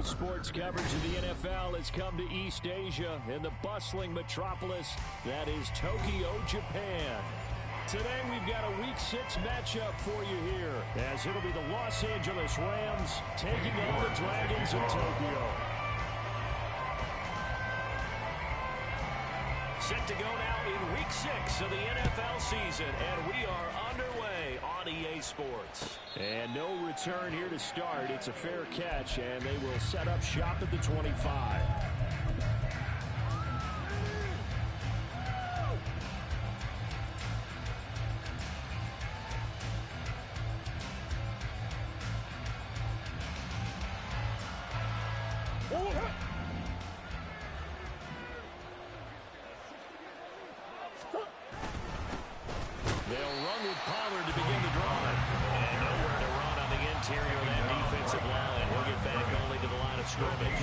Sports coverage of the NFL has come to East Asia in the bustling metropolis that is Tokyo, Japan. Today we've got a Week 6 matchup for you here, as it'll be the Los Angeles Rams taking on the Dragons of Tokyo. Set to go now in Week 6 of the NFL season, and we are underway on EA Sports. And no return here to start. It's a fair catch, and they will set up shop at the 25. They'll run with Pollard to begin the drive. And nowhere to run on the interior of that defensive line. He'll get back only to the line of scrimmage.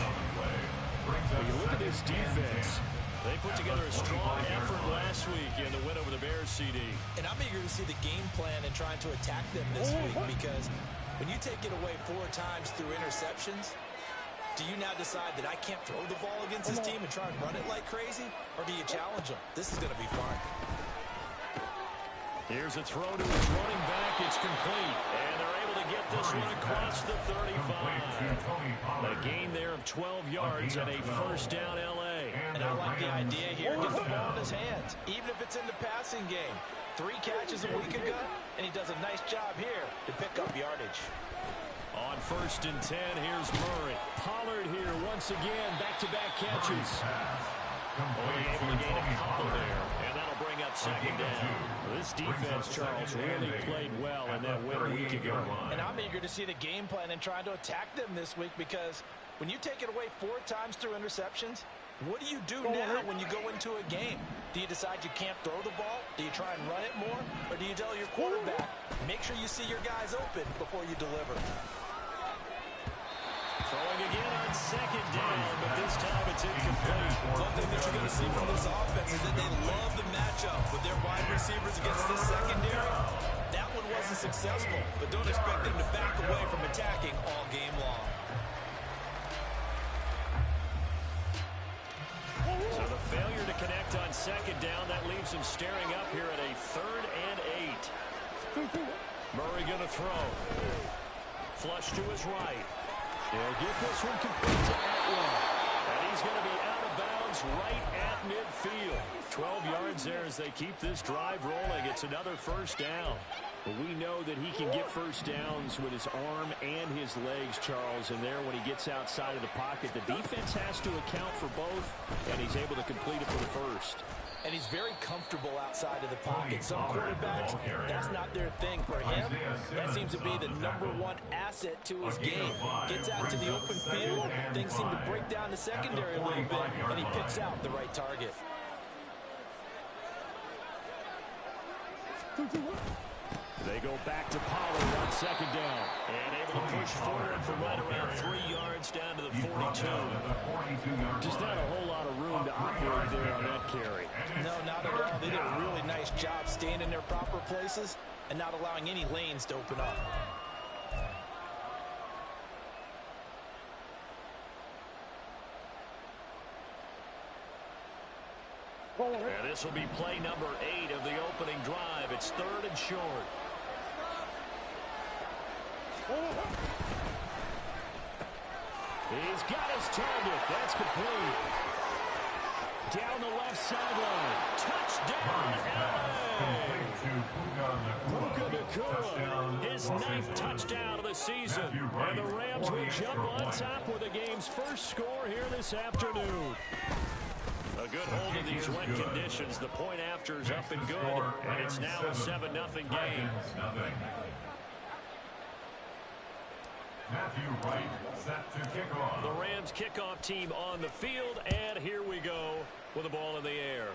When you look at this defense, they put together a strong effort last week in the win over the Bears, CD. And I'm eager to see the game plan and trying to attack them this week, because when you take it away 4 times through interceptions, do you now decide that I can't throw the ball against this team and try and run it like crazy? Or do you challenge them? This is going to be fun. Here's a throw to his running back. It's complete. And they're able to get this one across the 35. A gain there of 12 yards and a first down L.A. And I like the idea here. Get the ball in his hands, even if it's in the passing game. 3 catches a week ago, and he does a nice job here to pick up yardage. On 1st and 10, here's Murray. Pollard here once again, back-to-back catches. Only able to gain a couple there, and that'll bring up 2nd down. This defense, Charles, really played well in that win a week ago. And I'm eager to see the game plan and trying to attack them this week, because when you take it away 4 times through interceptions, what do you do now when you go into a game? Do you decide you can't throw the ball? Do you try and run it more? Or do you tell your quarterback, make sure you see your guys open before you deliver? Throwing again on 2nd down, but this time it's incomplete. One thing that you're going to see from this offense is that they love the matchup with their wide receivers against this secondary. That one wasn't successful, but don't expect them to back away from attacking all game long. So the failure to connect on 2nd down, that leaves him staring up here at a 3rd and 8. Murray going to throw. Flush to his right. He'll get this one complete to Atwell. And he's going to be out of bounds right at midfield. 12 yards there as they keep this drive rolling. It's another first down. But we know that he can get first downs with his arm and his legs, Charles. And there, when he gets outside of the pocket, the defense has to account for both, and he's able to complete it for the first. And he's very comfortable outside of the pocket. Some quarterbacks, that's not their thing. For him, that seems to be the #1 asset to his game. Gets out to the open field, things seem to break down the secondary a little bit, and he picks out the right target. They go back to Pollard on 2nd down. And able to push forward for right around 3 yards down to the 42. Just not a whole lot of room to operate there on that carry. No, not at all. They did a really nice job staying in their proper places and not allowing any lanes to open up. And this will be play number 8 of the opening drive. It's 3rd and short. He's got his target. That's complete. Down the left sideline. Touchdown, LA! Puka Nacua, his 9th touchdown of the season. And the Rams will jump on top with the game's first score here this afternoon. A good hold of these wet conditions. The point after is up and good. And it's now a 7-0 game. Matthew Wright set to kick off. The Rams kickoff team on the field, and here we go with the ball in the air.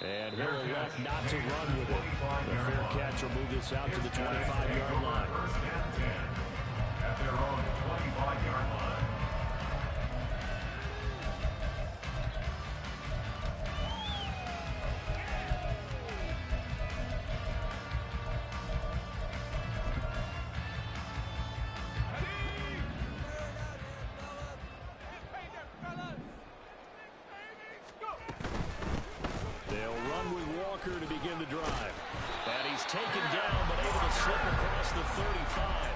And he'll elect not to run with it. The fair catch will move this out to the 25-yard line. First and 10 at their own 25-yard line. They'll run with Walker to begin the drive. And he's taken down, but able to slip across the 35.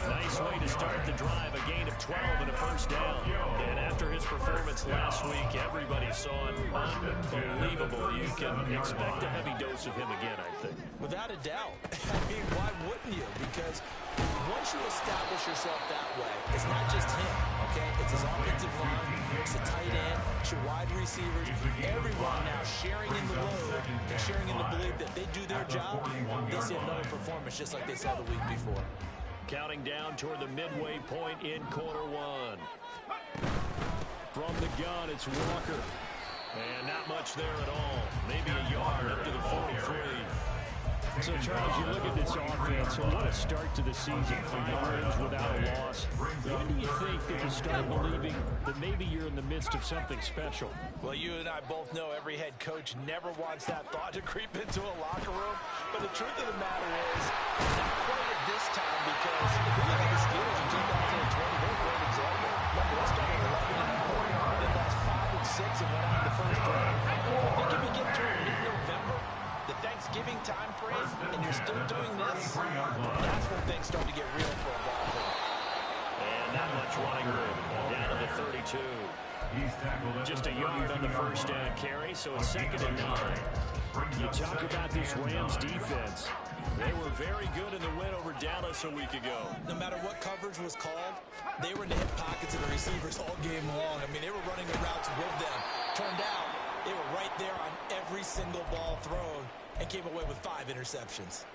Nice way to start the drive, a gain of 12 and a first down. And after his performance last week, everybody saw it unbelievable. You can expect a heavy dose of him again, I think. Without a doubt. I mean, why wouldn't you? Because once you establish yourself that way, it's not just him, okay? It's his offensive line, it's the tight end, it's your wide receivers, everyone now sharing in the load and sharing in the belief that they do their job, they'll see another performance just like they saw the week before. Counting down toward the midway point in quarter one. From the gun, it's Walker. And not much there at all. Maybe a yard up to the 43. So, Charles, you look at this offense, what a start to the season for yards without a loss. When do you think that you start believing that maybe you're in the midst of something special? Well, you and I both know every head coach never wants that thought to creep into a locker room. But the truth of the matter is, not quite at this time, because if you look at the Steelers in 2020, they're a great example. Remember, they started 11-0, then lost 5 and 6 and went out in the first round. I think if you get to mid-November, the Thanksgiving time frame, and you're still doing this, that's when things start to get real for a ball player. And not much running room. Down to the 32. Just a yard on the first down carry, so it's 2nd and 9. You talk about this Rams defense. They were very good in the win over Dallas a week ago. No matter what coverage was called, they were in the hip pockets of the receivers all game long. I mean, they were running the routes with them. Turned out, they were right there on every single ball thrown and came away with 5 interceptions.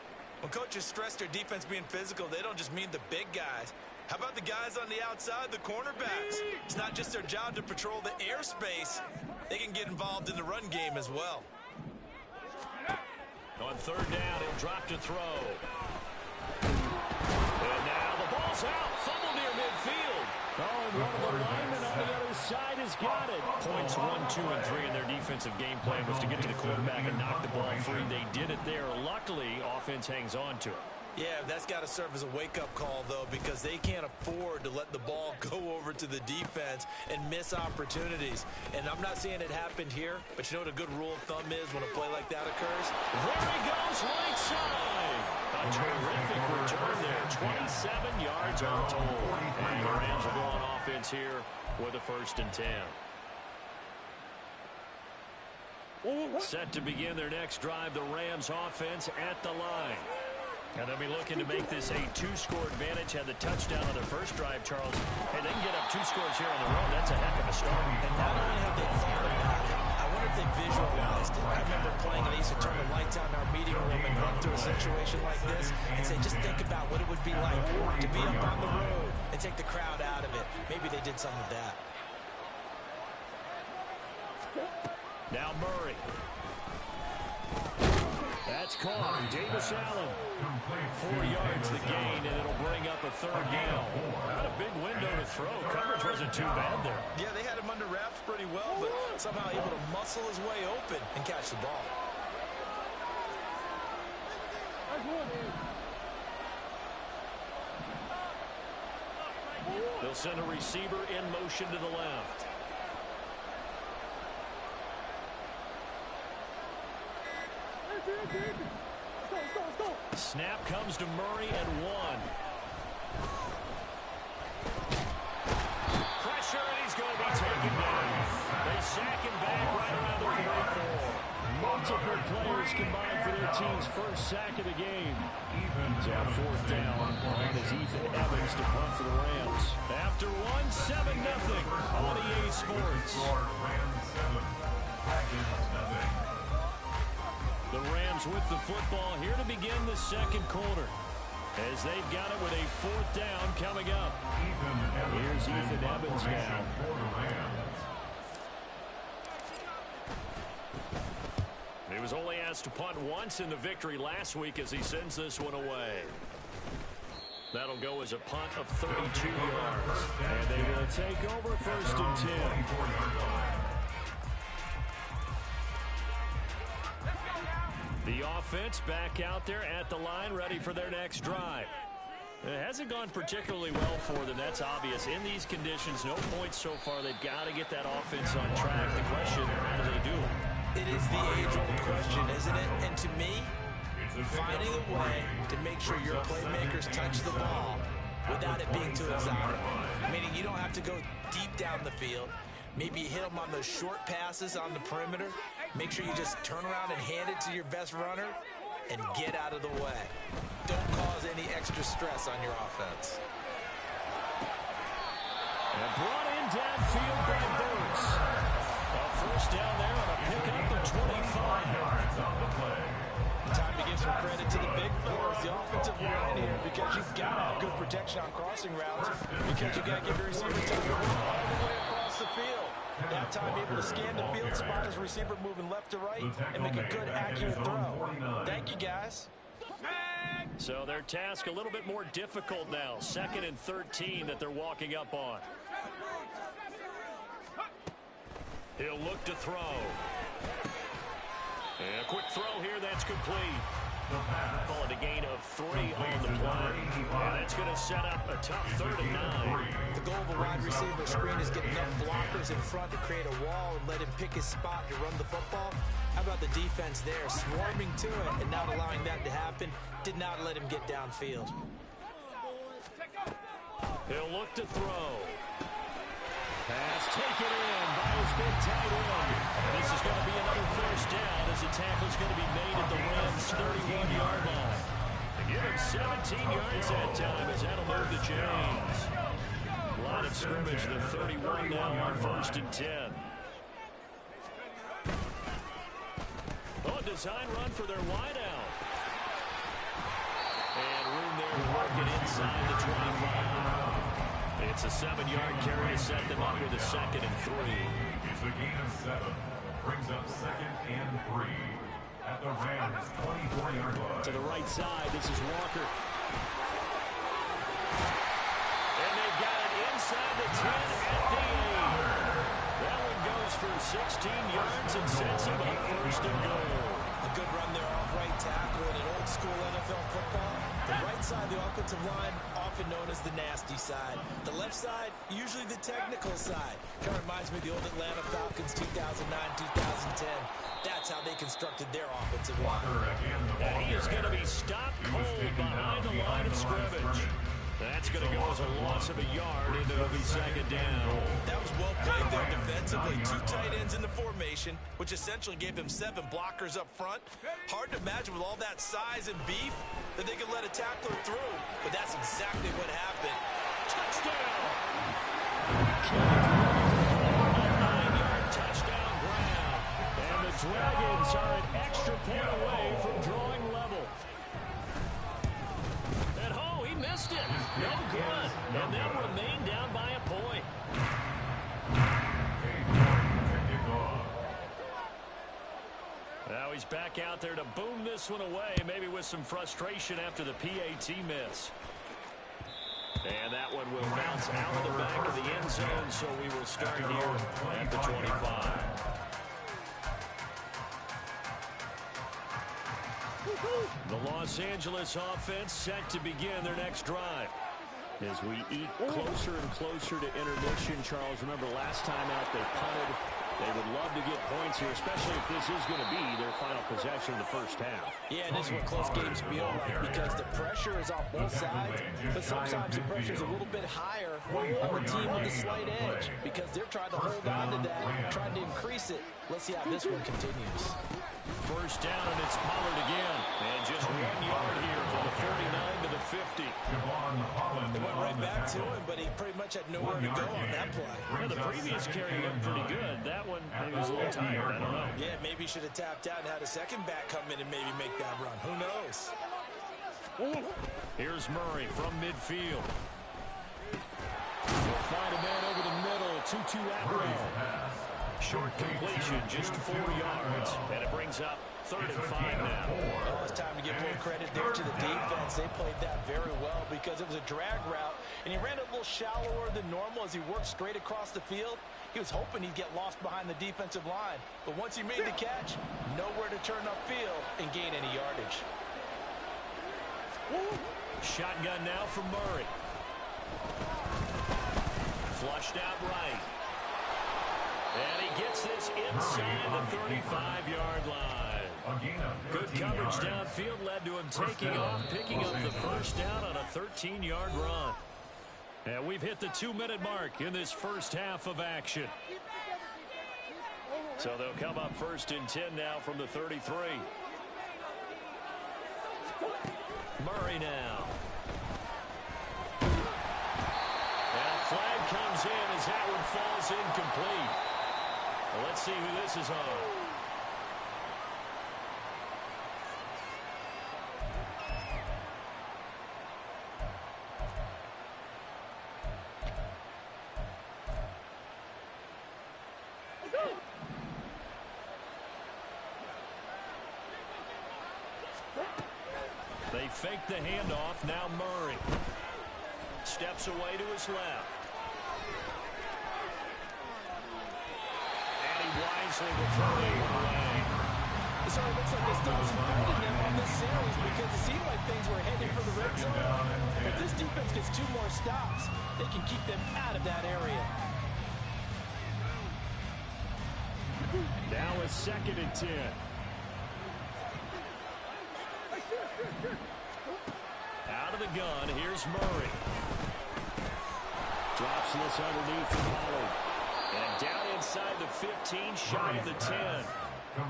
When coaches stress their defense being physical, they don't just mean the big guys. How about the guys on the outside, the cornerbacks? It's not just their job to patrol the airspace. They can get involved in the run game as well. On 3rd down, he'll drop to throw. And now the ball's out. Fumble near midfield. Oh, and one of the linemen on the other side has got it. Points 1, 2, and 3 in their defensive game plan was to get to the quarterback and knock the ball free. They did it there. Luckily, offense hangs on to it. Yeah, that's got to serve as a wake-up call, though, because they can't afford to let the ball go over to the defense and miss opportunities. And I'm not saying it happened here, but you know what a good rule of thumb is when a play like that occurs? There he goes, right side. A terrific return there. 27 yards all told. And the Rams will go on offense here with a 1st and 10. Set to begin their next drive, the Rams offense at the line. And they'll be looking to make this a 2-score advantage. Had the touchdown on their first drive, Charles. Hey, they can get up 2 scores here on the road. That's a heck of a start. And not only have they thought about it, I wonder if they visualized it. I remember playing, and they used to turn the lights on in our meeting room and run through a situation like this and say, just think about what it would be like to be up on the road and take the crowd out of it. Maybe they did some of that. Now Murray. That's caught. Davis Allen. 4 yards the gain, and it'll bring up a 3rd down. Not a big window to throw. Coverage wasn't too bad there. Yeah, they had him under wraps pretty well, but somehow able to muscle his way open and catch the ball. They'll send a receiver in motion to the left. Snap comes to Murray and 1. Pressure, and he's going to be taken down. They sack him back right around the 44. Multiple players combined for their team's first sack of the game. So on 4th down, on is Ethan Evans to punt for the Rams. After 7-0 on EA Sports. The Rams with the football here to begin the 2nd quarter. As they've got it with a 4th down coming up. Here's Ethan Evans now. He was only asked to punt once in the victory last week as he sends this one away. That'll go as a punt of 32 yards. And they will take over 1st and 10. The offense back out there at the line, ready for their next drive. It hasn't gone particularly well for them, that's obvious. In these conditions, no points so far. They've got to get that offense on track. The question, how do they do it? It is the age-old question, isn't it? And to me, finding a way to make sure your playmakers touch the ball without it being too exotic. Meaning you don't have to go deep down the field. Maybe you hit them on those short passes on the perimeter. Make sure you just turn around and hand it to your best runner and get out of the way. Don't cause any extra stress on your offense. And brought in downfield by Burks. A first down there on a pickup of 25. Time to give some credit to the big fellas, the offensive line here, because you've got to have good protection on crossing routes, because you've got to give your receiver time to run all the way across the field. That time able to scan the field, spot his receiver moving left to right, and make a good, accurate throw. Thank you, guys. So their task a little bit more difficult now. 2nd and 13 that they're walking up on. He'll look to throw. And a quick throw here, that's complete. Call it a gain of 3 on the play. And that's going to set up a tough 3rd and 9. The goal of a wide receiver screen is get enough blockers in front to create a wall and let him pick his spot to run the football. How about the defense there, swarming to it and not allowing that to happen? Did not let him get downfield. He'll look to throw. Pass taken in by his big tight end. This is going to be another first down as the tackle's going to be made at the Rams' 31-yard line. They give him 17 yards that time as that'll move the chains. Line of scrimmage, the 31 now on 1st and 10. Oh, design run for their wideout. And room there to work it inside the 25. It's a 7-yard carry to set them up with a 2nd and 3. It's a gain of 7. Brings up 2nd and 3. At the Rams' 24-yard line. To the right side, this is Walker. And they've got it inside the 10 at the 8. That one goes for 16 yards and sets him up 1st and goal. A good run there off right tackle in an old-school NFL football. The right side of the offensive line, often known as the nasty side. The left side, usually the technical side. Kind of reminds me of the old Atlanta Falcons 2009-2010. That's how they constructed their offensive line. And he is going to be stopped cold behind the line of scrimmage. That's going to go as a loss of a yard, and it'll be 2nd down. That was well played there defensively. 2 tight ends in the formation, which essentially gave them 7 blockers up front. Hard to imagine with all that size and beef that they could let a tackler through, but that's exactly what happened. Touchdown! 9-yard touchdown ground. And the Dragons are an extra point away from drawing level. And oh, he missed it. No good. And they'll remain down by a point. Now he's back out there to boom this one away, maybe with some frustration after the PAT miss. And that one will bounce out of the back of the end zone, so we will start here at the 25. The Los Angeles offense set to begin their next drive. As we eat closer and closer to intermission, Charles, remember last time out they punted. They would love to get points here, especially if this is going to be their final possession of the first half. Yeah, and this is what close games feel like because the pressure is on both sides, but sometimes the pressure is a little bit higher on the team with the slight edge because they're trying to hold on to that, trying to increase it. Let's see how this one continues. First down, and it's Pollard again. And just 1 yard here from the 49 to the 50. They went right back to him, but he pretty much had nowhere to go on that play. Well, the previous carry looked pretty good. That one maybe was a little tired. I don't know. Yeah, maybe he should have tapped out and had a second back come in and maybe make that run. Who knows? Here's Murray from midfield. He'll find a man over the middle. 2-2 Atwell. Short completion, just 4 yards. And it brings up 3rd and 5 now. Oh, it's time to give a little credit there to the defense. They played that very well because it was a drag route, and he ran it a little shallower than normal as he worked straight across the field. He was hoping he'd get lost behind the defensive line, but once he made the catch, nowhere to turn upfield and gain any yardage. Shotgun now from Murray. Flushed out right. And he gets this inside the 35-yard line. downfield led to him taking off, picking up the first down on a 13-yard run. And we've hit the 2-minute mark in this first half of action. So they'll come up first and 10 now from the 33. Murray now. And a flag comes in as that one falls incomplete. Well, let's see who this is on. They fake the handoff. Now Murray steps away to his left. And he wisely will throw it away. So it looks like they still have some building now on this series because it seemed like things were heading for the red zone. If this defense gets 2 more stops, they can keep them out of that area. Now a 2nd and 10. Out of the gun, here's Murray. Drops this underneath for Pollard. And down inside the 15, shy of the 10.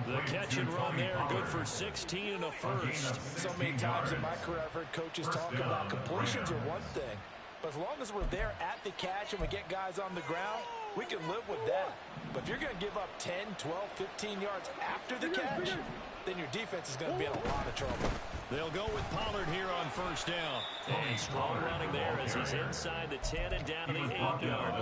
The catch and run there, good for 16 and a first. So many times in my career I've heard coaches talk about completions are one thing. But as long as we're there at the catch and we get guys on the ground, we can live with that. But if you're going to give up 10, 12, 15 yards after the catch, then your defense is going to be in a lot of trouble. They'll go with Pollard here on first down. And strong running there as he's inside the 10 and down to the 8-yard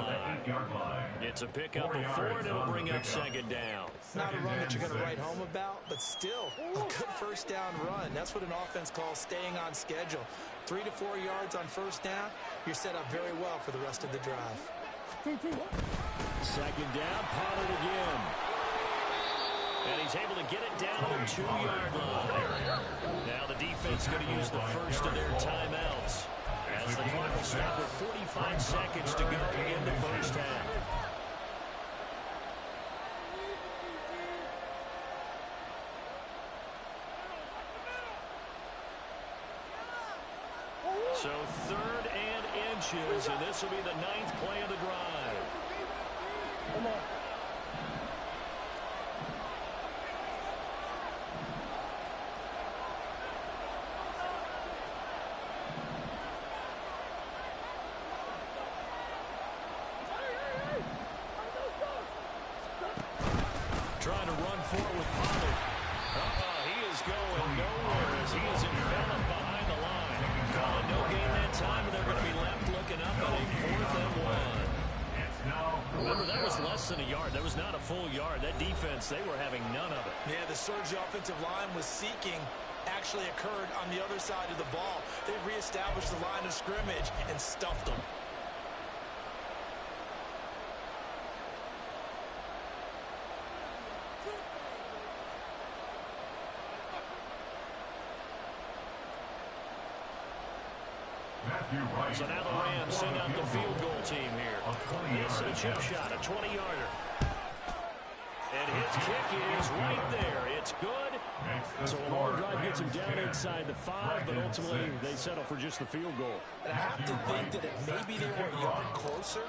line. It's a pickup of 4, and it'll bring up 2nd down. Not a run that you're going to write home about, but still a good first down run. That's what an offense calls staying on schedule. 3 to 4 yards on first down, you're set up very well for the rest of the drive. 2nd down, Pollard again. And he's able to get it down to the 2-yard line. Now the defense going to use the first of their timeouts as the clock will stop with 45 seconds to go in the first half. So 3rd and inches, and this will be the 9th play of the drive. Come on. Trying to run for it with Pollard. He is going nowhere as he is enveloped behind the line. Calling no gain that time, and they're going to be left looking up at a 4th and 1. Remember, that was less than a yard. That was not a full yard. That defense, they were having none of it. Yeah, the surge the offensive line was seeking actually occurred on the other side of the ball. They reestablished the line of scrimmage and stuffed them. So now the Rams send out the field goal team here. This is a chip shot, a 20-yarder. And his kick is right there. It's good. So a long drive gets him down inside the 5, but ultimately they settle for just the field goal. And I have to think that if maybe they were a yard closer,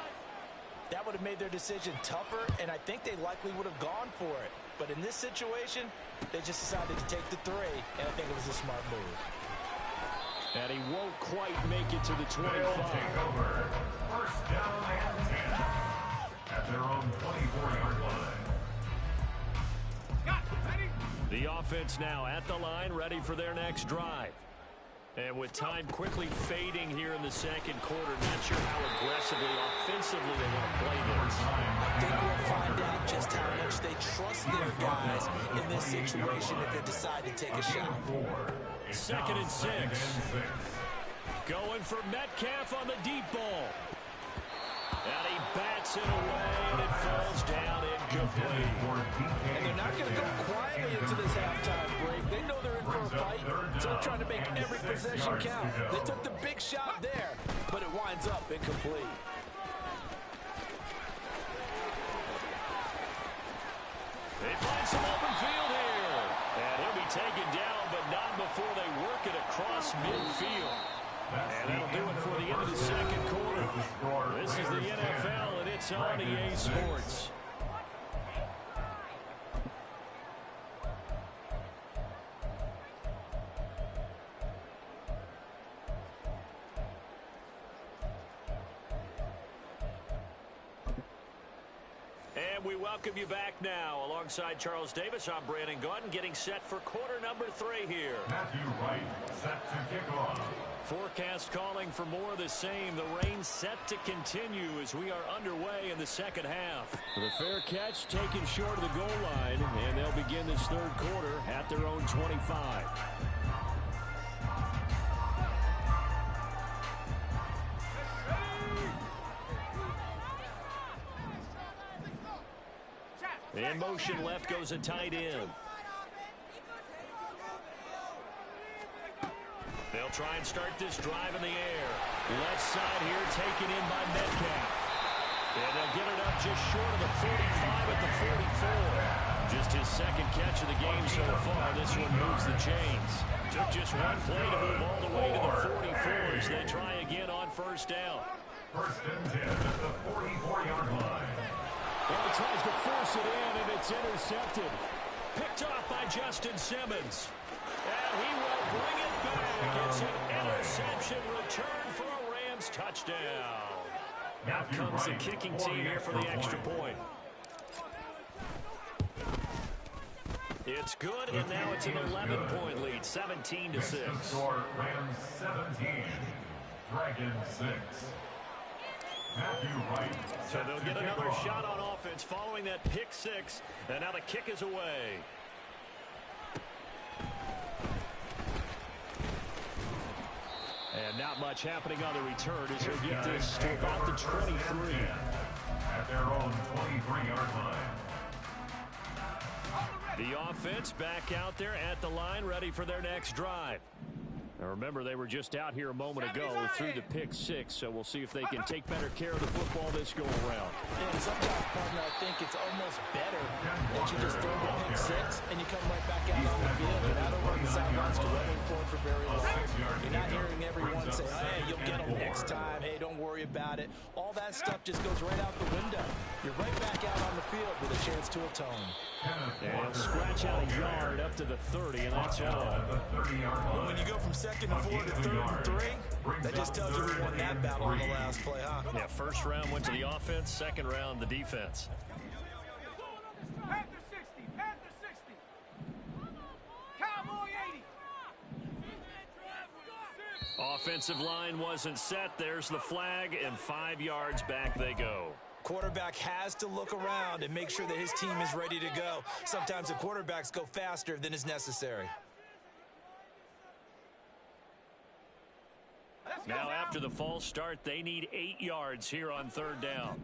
that would have made their decision tougher, and I think they likely would have gone for it. But in this situation, they just decided to take the 3, and I think it was a smart move. And he won't quite make it to the 25. They'll take over. First down and 10 at their own 24-yard line. The offense now at the line, ready for their next drive. And with time quickly fading here in the second quarter, not sure how aggressively, offensively they want to play this. I think we'll find out just how much they trust their guys in this situation if they decide to take a shot. 2nd and 6. Going for Metcalf on the deep ball. And he bats it away, and it falls down incomplete. And they're not going to go quietly into this halftime break. They know they're in for a fight, so they're trying to make every possession count. They took the big shot there, but it winds up incomplete. They find some open field here. And he'll be taken down, but not score. This is the NFL, and it's on EA Sports. And we welcome you back now. Alongside Charles Davis, I'm Brandon Gaudin, getting set for quarter number 3 here. Matthew Wright set to kick off. Forecast calling for more of the same. The rain set to continue as we are underway in the second half. The fair catch taken short of the goal line, and they'll begin this third quarter at their own 25. In motion left goes a tight end. They'll try and start this drive in the air. Left side here taken in by Metcalf. And they'll get it up just short of the 45 at the 44. Just his second catch of the game so far. This one moves the chains. Took just one play to move all the way to the 44 as they try again on first down. First and 10 at the 44-yard line. Well, he tries to force it in, and it's intercepted. Picked off by Justin Simmons. And he will bring it back. It's an interception return for a Rams touchdown. Out comes the kicking team here for the extra point. It's good, and now it's an 11-point lead, 17-6. Score Rams 17, Dragons 6. Matthew Wright. So they'll get another shot on offense following that pick six, and now the kick is away. And not much happening on the return as he'll get this to about the 23. At their own 23-yard line. The offense back out there at the line, ready for their next drive. Now remember, they were just out here a moment ago through the pick six, so we'll see if they can take better care of the football this go around. And sometimes, partner, I think it's almost better that you just throw the pick six and you come right back out on the field. You're not over on the sidelines dwelling for it for very long. You're not hearing everyone say, hey, you'll get them next time. Hey, don't worry about it. All that stuff just goes right out the window. You're right back out on the field with a chance to atone. And scratch out a yard up to the 30, and that's all. Well, when you go from second and 4 to third and 3, that just tells you we won that battle on the last play, huh? Yeah, first round went to the offense, second round the defense. Panther 60, Panther 60. Cowboy 80. Offensive line wasn't set. There's the flag, and 5 yards back they go. Quarterback has to look around and make sure that his team is ready to go. Sometimes the quarterbacks go faster than is necessary. Now after the false start, they need 8 yards here on third down.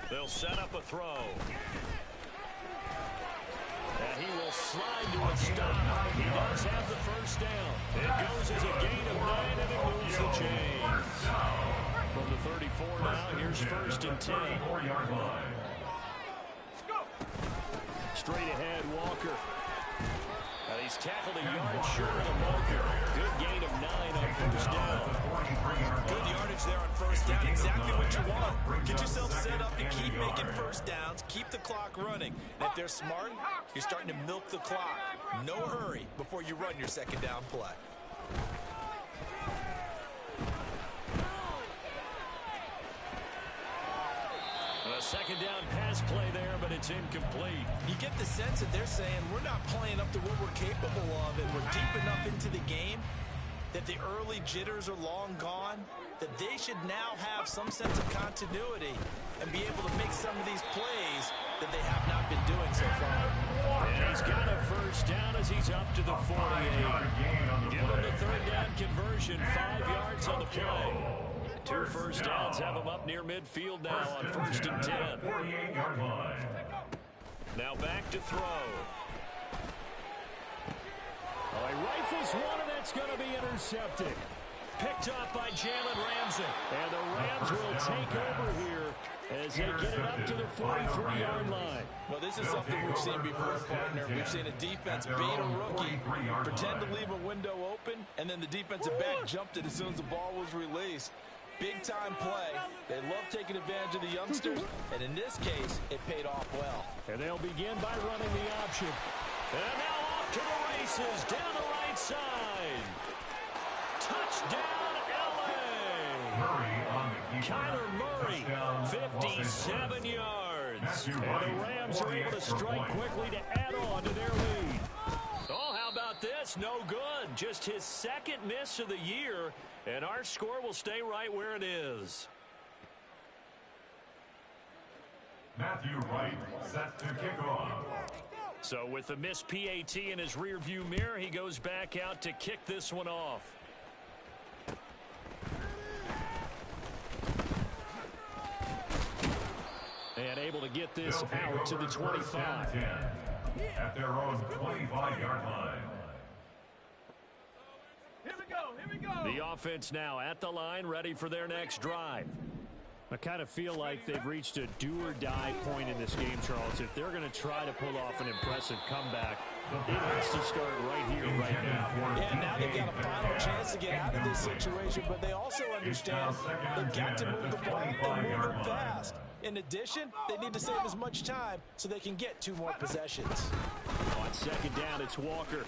They'll set up a throw. And he will slide to a stop. He does have the first down. It goes as a gain of 9, and it moves the chains. From the 34 now, here's first and 10. Straight ahead, Walker. And he's tackled a yard short of the marker. Good gain of 9 on first down. Good yardage there on first down. Exactly what you want. Get yourself set up to keep making first downs. Keep the clock running. And if they're smart, you're starting to milk the clock. No hurry before you run your second down play. A second down pass play there, but it's incomplete. You get the sense that they're saying we're not playing up to what we're capable of, and we're deep enough into the game that the early jitters are long gone, that they should now have some sense of continuity and be able to make some of these plays that they have not been doing so far. And he's got a first down as he's up to the 48. Give him the third down conversion, 5 yards on the play. 2 first downs have him up near midfield now on first and 10. Now back to throw. Oh, he rifles one, and that's going to be intercepted. Picked off by Jalen Ramsey. And the Rams will take over here as they get it up to the 43-yard line. Well, this is something we've seen before, partner. We've seen a defense beat a rookie, pretend to leave a window open, and then the defensive back jumped it as soon as the ball was released. Big-time play. They love taking advantage of the youngsters, and in this case, it paid off well. And they'll begin by running the option. And now off to the races, down the right side. Touchdown, L.A. Kyler Murray, 57 yards. And the Rams are able to strike quickly to add on to their lead. Oh, how about this? No good. Just his second miss of the year, and our score will stay right where it is. Matthew Wright set to kick off. So with the missed PAT in his rearview mirror, he goes back out to kick this one off. And able to get this out to the 25. At their own 25-yard line. Here we go. The offense now at the line, ready for their next drive. I kind of feel like they've reached a do-or-die point in this game, Charles. If they're going to try to pull off an impressive comeback, it has to start right here, right now. Yeah, now they've got a final chance to get out of this situation, but they also understand they've got to move the ball and move it fast. In addition, they need to save as much time so they can get 2 more possessions. On second down, it's Walker.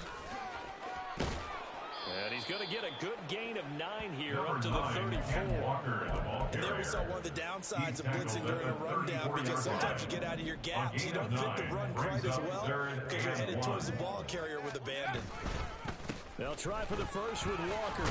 And he's going to get a good gain of 9 here up to the 34. And there we saw one of the downsides of blitzing during a rundown, because sometimes you get out of your gaps. You don't fit the run quite as well because you're headed towards the ball carrier with abandon. They'll try for the first with Walker.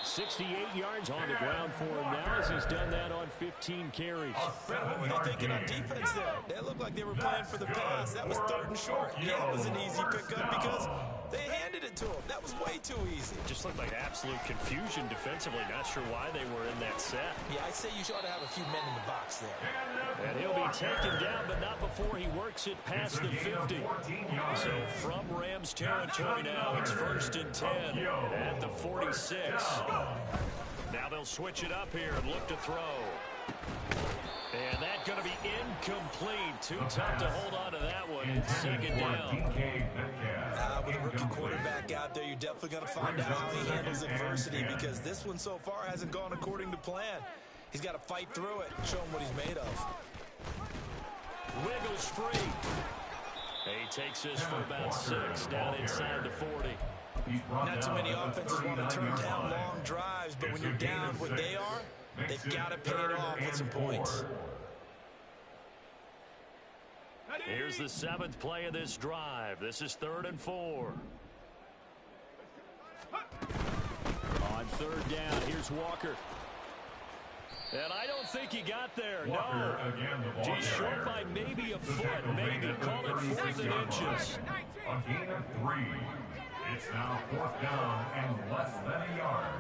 68 yards on the ground for him now as he's done that on 15 carries. Brent, what were they thinking on defense there? They looked like they were playing for the pass. That was 3rd and short. Yeah, it was an easy pickup because they handed it to him. That was way too easy. Just looked like absolute confusion defensively. Not sure why they were in that set. Yeah, I'd say you ought to have a few men in the box there. And he'll be taken down, but not before he works it past the 50. So from Rams territory now, it's 1st and 10 at the 46. Now they'll switch it up here and look to throw. And that's going to be incomplete. Too tough to hold on to that one. It's 2nd down. With a rookie quarterback out there, you're definitely going to find out how he handles adversity, because this one so far hasn't gone according to plan. He's got to fight through it and show him what he's made of. Wiggles free. He takes this for about 6 down inside the 40. Not too many offenses want to turn down long drives, but when you're down what they are, they've got to pay it off with some points. Here's the 7th play of this drive. This is 3rd and 4. On 3rd down, here's Walker. And I don't think he got there. No. He's short by maybe a foot. Maybe. Call it 4th and inches. A gain of 3. It's now 4th down and less than a yard.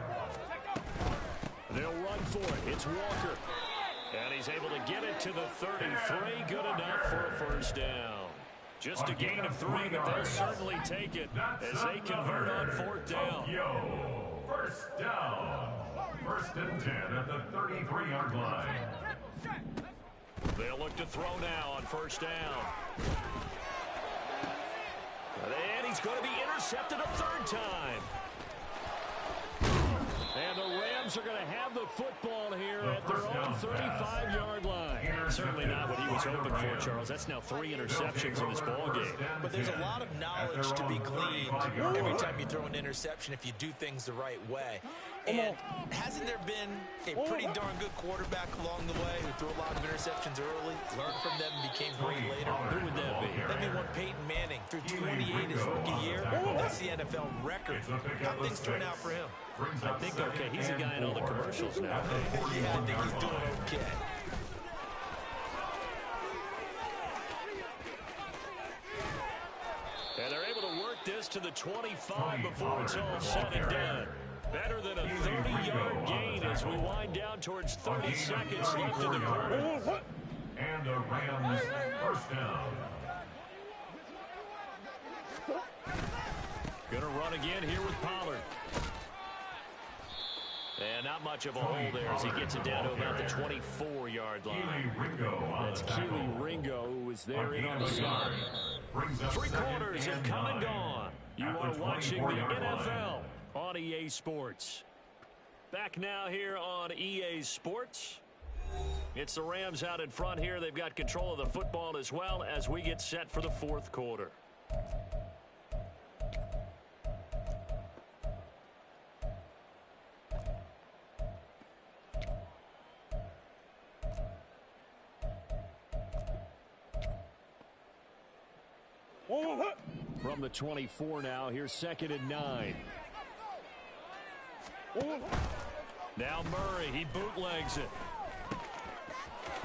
They'll run for it. It's Walker. And he's able to get it to the 33. Good enough for a 1st down. Just a gain of 3, but they'll certainly take it as they convert on 4th down. 1st down. 1st and 10 at the 33-yard line. They'll look to throw now on 1st down. And he's going to be intercepted a 3rd time. And the Rams are going to have the football here at their own 35-yard line. Certainly not what he was hoping for, Charles. That's now 3 interceptions in this ballgame. But there's a lot of knowledge to be gleaned every time you throw an interception if you do things the right way. And hasn't there been a pretty darn good quarterback along the way who threw a lot of interceptions early, learned from them, and became great later? Who would that be? That'd be one Peyton Manning through 28 his rookie year. That's the NFL record. How things turn out for him? I think, okay, he's a guy in all the commercials now. Yeah, I think he's doing okay. And they're able to work this to the 25 before it's all said and done. Better than a 30-yard gain as we wind down towards 30 seconds left in the quarter. And the Rams 1st down. Going to run again here with Pollard. And not much of a hole there as he gets it down to about the 24-yard line. That's Keely Ringo, who was there in on the start. 3 quarters have come and gone. You are watching the NFL on EA Sports. Back now here on EA Sports. It's the Rams out in front here. They've got control of the football as well as we get set for the 4th quarter. From the 24 now, here's 2nd and 9. Now Murray, he bootlegs it.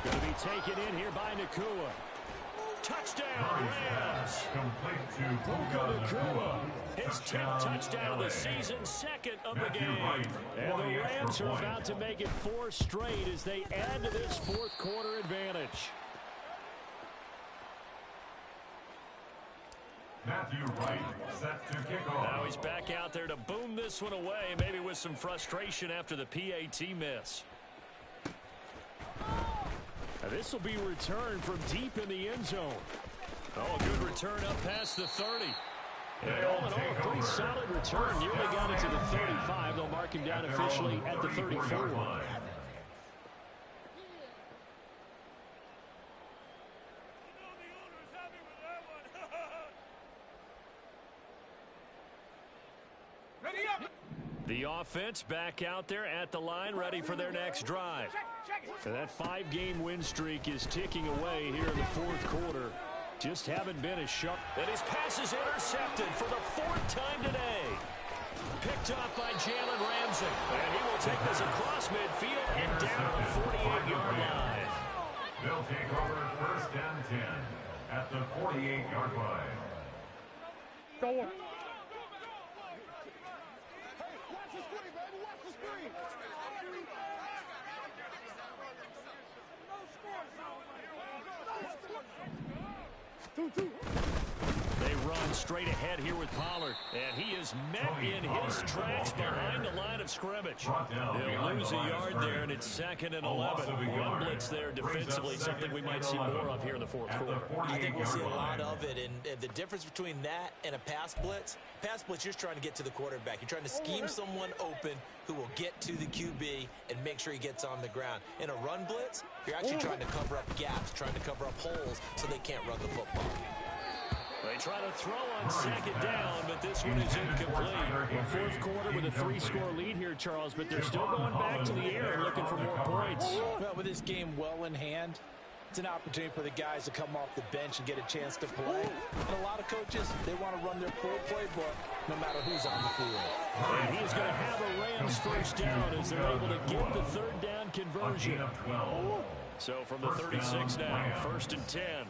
Going to be taken in here by Nacua. Touchdown, Rams! Complete to Puka Nacua. His 10th touchdown of the season, 2nd of the game. And the Rams are about to make it 4 straight as they add to this 4th quarter advantage. Matthew Wright set to kick off. Now he's back out there to boom this one away, maybe with some frustration after the PAT miss. Now this will be returned from deep in the end zone. Oh, a good return up past the 30. And all in all, a pretty solid return. Nearly got it to the 35. They'll mark him down officially at the 34 line. The offense back out there at the line, ready for their next drive. So that 5-game win streak is ticking away here in the 4th quarter. Just haven't been as sharp. And his pass is intercepted for the 4th time today. Picked off by Jalen Ramsey. And he will take this across midfield and down the 48-yard line. They'll take over 1st and 10 at the 48-yard line. Go on. They run straight ahead here with Pollard, and he is met in his tracks behind the line of scrimmage. They'll lose a yard there, and it's 2nd and 11. One blitz there defensively, something we might see more of here in the 4th quarter. I think we'll see a lot of it, and the difference between that and a pass blitz, you're just trying to get to the quarterback. You're trying to scheme someone open who will get to the QB and make sure he gets on the ground. In a run blitz, you're actually trying to cover up gaps, trying to cover up holes so they can't run the football. They try to throw on 2nd down, but this one is incomplete. Well, 4th quarter with a 3-score lead here, Charles, but they're still going back to the air and looking for more points. Well, with this game well in hand, it's an opportunity for the guys to come off the bench and get a chance to play. And a lot of coaches, they want to run their full playbook no matter who's on the field. And he's going to have a Rams 1st down as they're able to get the 3rd down conversion. So from the 36 now, 1st and 10.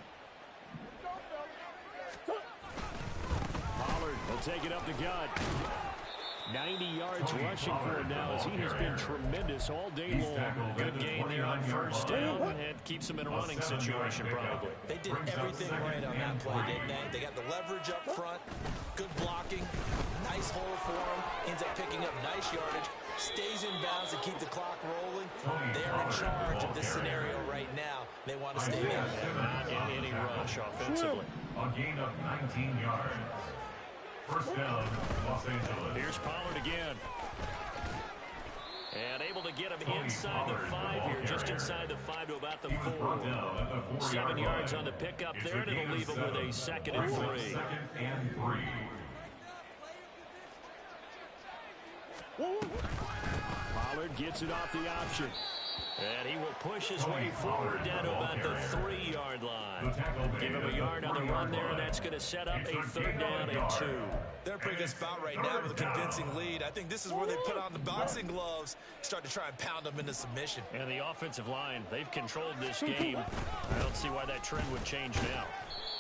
Pollard will take it up the gut. 90 yards rushing for him now as he has been tremendous all day long. Good gain there on 1st down and keeps him in a running situation probably. They did everything right on that play, didn't they? They got the leverage up front, good blocking, nice hole for him, ends up picking up nice yardage, stays in bounds to keep the clock rolling. They're in charge of this scenario right now. They want to stay there. Not in any rush offensively. A gain of 19 yards. 1st down, Los Angeles. Here's Pollard again. And able to get him inside the 5 here, just inside the 5 to about the 4. 7 yards on the pickup there, and it'll leave him with a 2nd and 3. 2nd and 3. Pollard gets it off the option. And he will push his way forward down to about the 3-yard line. Give him a yard on the run there, and that's going to set up a 3rd down and 2. They're in a pretty good spot right now with a convincing lead. I think this is where they put on the boxing gloves, start to try and pound them into submission. And the offensive line, they've controlled this game. I don't see why that trend would change now.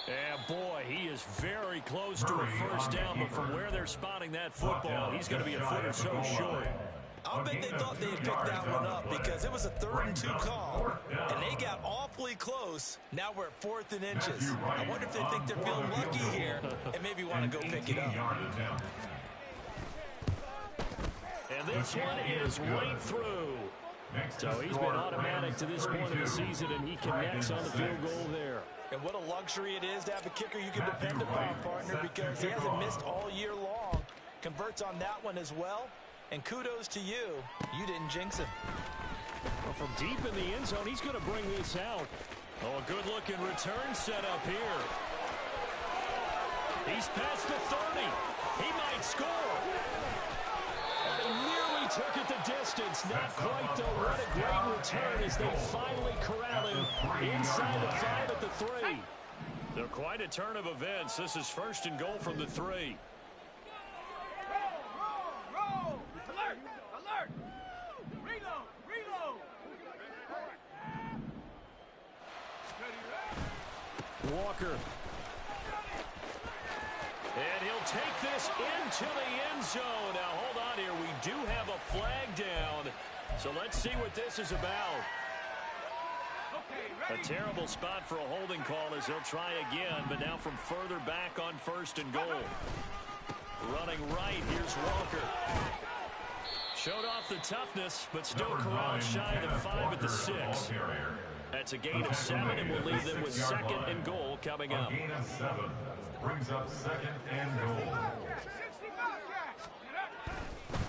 And boy, he is very close to a 1st down, but from where they're spotting that football, he's going to be a foot or so short. I'll bet they thought they had picked that one up because it was a 3rd and 2 call, and they got awfully close. Now we're at 4th and inches. I wonder if they think they're feeling lucky here and maybe want to go pick it up. And And this one is right through. So he's been automatic to this point of the season, and he connects on the field goal there. And what a luxury it is to have a kicker you can depend upon, partner, because he hasn't missed all year long. Converts on that one as well. And kudos to you. You didn't jinx him. Well, from deep in the end zone, he's going to bring this out. Oh, a good-looking return set up here. He's past the 30. He might score. He nearly took it the distance. Not quite, though. What a great return as they finally corral him inside the 5 at the 3. So quite a turn of events. This is 1st and goal from the 3. Alert! Alert! Reload! Reload! Walker. And he'll take this into the end zone. Now, hold on here. We do have a flag down. So let's see what this is about. A terrible spot for a holding call as they'll try again, but now from further back on 1st and goal. Running right, here's Walker. Showed off the toughness, but still corralled shy of the 5 at the 6. That's a gain of 7, and we'll leave them with 2nd and goal coming up. A gain of 7 brings up 2nd and goal.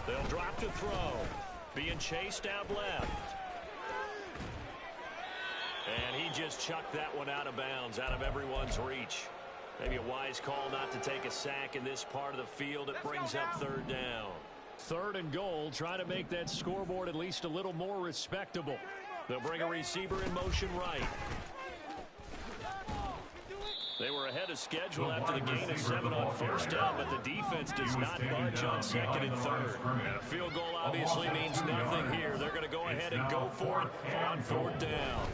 They'll drop to throw. Being chased out left. And he just chucked that one out of bounds, out of everyone's reach. Maybe a wise call not to take a sack in this part of the field. It brings up 3rd down. 3rd and goal. Try to make that scoreboard at least a little more respectable. They'll bring a receiver in motion right. They were ahead of schedule after the gain of 7 on 1st down, but the defense does not budge on 2nd and 3rd. And a field goal obviously means nothing here. They're going to go ahead and go for it on 4th down.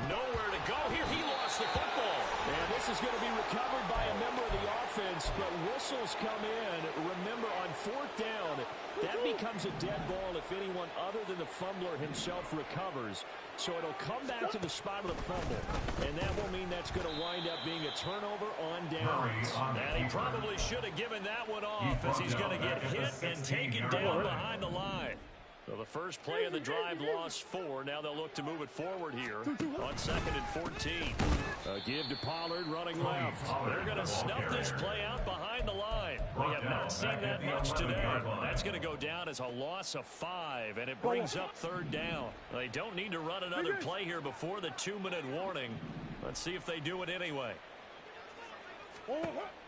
Nowhere to go here. He lost the football. And this is going to be recovered by a member of the offense, but whistles come in. Remember, on 4th down, that becomes a dead ball if anyone other than the fumbler himself recovers. So it'll come back to the spot of the fumble, and that will mean that's going to wind up being a turnover on downs. And he probably should have given that one off as he's going to get hit and taken down behind the line. So the first play of the drive lost 4. Now they'll look to move it forward here on 2nd and 14. A give to Pollard running left. They're going to snuff this play out behind the line. We have not seen that much today. That's going to go down as a loss of 5, and it brings up 3rd down. They don't need to run another play here before the 2-minute warning. Let's see if they do it anyway.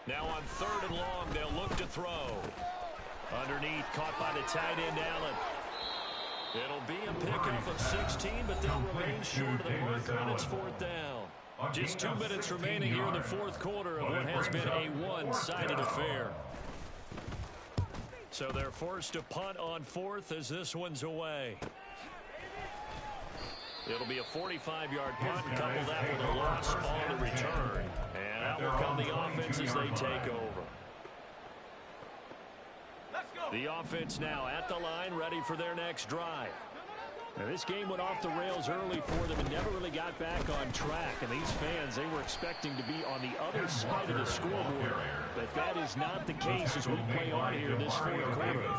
Now on 3rd and long, they'll look to throw. Underneath, caught by the tight end, Allen. It'll be a pickup of 16, but they'll remain short of the marker, and it's 4th down. Just 2 minutes remaining here in the 4th quarter of what has been a one-sided affair. So they're forced to punt on 4th as this one's away. It'll be a 45-yard punt, and couple that with a loss on the return. And that will come the offense as they take over. The offense now at the line, ready for their next drive. Now, this game went off the rails early for them and never really got back on track. And these fans, they were expecting to be on the other side of the scoreboard. But that is not the case as we play on here this 4th quarter.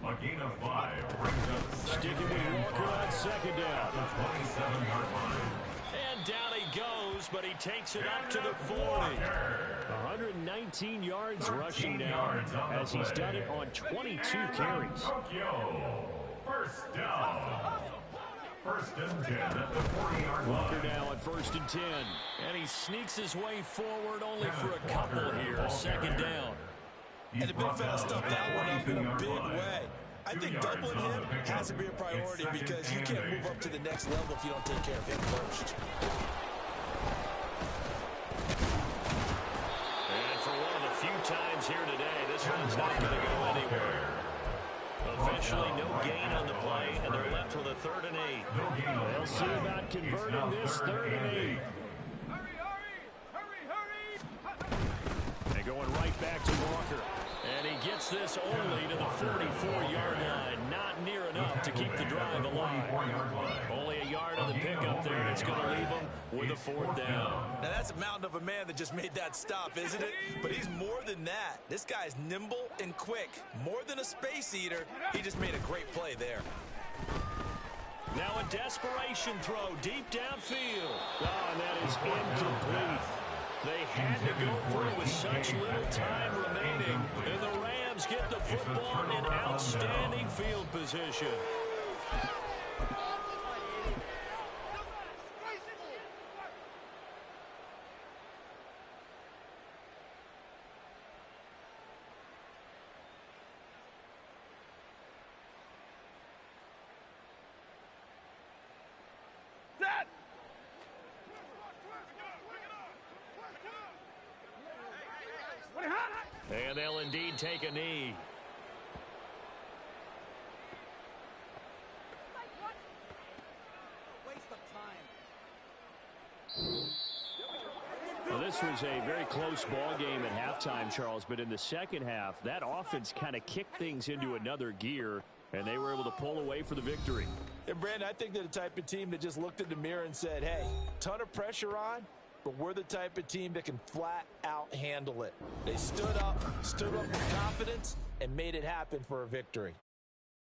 A gain of 5 brings up 2nd Sticking with and Walker 5 on 2nd down. at the 27-yard line. And down he goes, but he takes it up to the 40. 119 yards rushing now as he's done it on 22 carries. Tokyo. 1st down. 1st and 10 at the 40-yard line. Walker now at 1st and 10. And he sneaks his way forward only for a couple here. 2nd down. And the big fella stuffed that one up in a big way. I think doubling him has to be a priority because you can't move up to the next level if you don't take care of him first. And for one of the few times here today, this one's not going to go anywhere. Officially no gain on the play, and they're left with a 3rd and 8. They'll see about converting this 3rd and 8. And going right back to Walker. And he gets this only to the 44-yard line. Not near enough to keep the drive alive. Only a yard on the pickup. pickup there, and it's going to leave him with a fourth down. Now, that's a mountain of a man that just made that stop, isn't it? But he's more than that. This guy's nimble and quick. More than a space eater, he just made a great play there. Now a desperation throw deep downfield. Oh, and that is incomplete. They had to go for it with such little time remaining. And the Rams get the football in outstanding field position. And they'll indeed take a knee. Well, this was a very close ball game at halftime, Charles, but in the second half, that offense kind of kicked things into another gear, and they were able to pull away for the victory. And, Brandon, I think they're the type of team that just looked in the mirror and said, hey, ton of pressure on, but we're the type of team that can flat out handle it. They stood up with confidence and made it happen for a victory.